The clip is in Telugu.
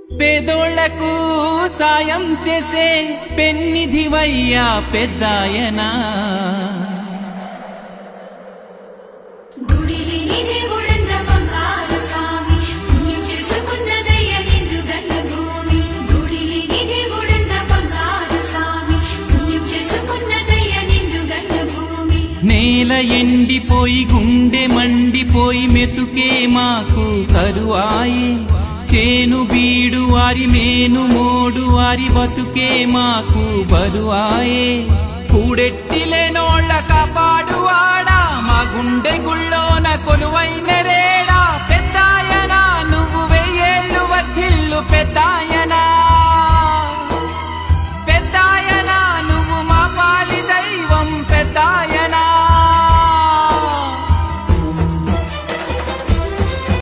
పేదోళ్లకు సాయం చేసే పెన్నిధివయ్యా పెద్దాయనా నేల ఎండిపోయి గుండె మండిపోయి మెతుకే మాకు కరువాయే చేను బీడు వారి మేను మోడు వారి బతుకే మాకు బరువాయే కూడెట్టిలేనోళ్ళ కాపాడువాడా మా గుండె గుళ్ళోన కొలువైన రేడా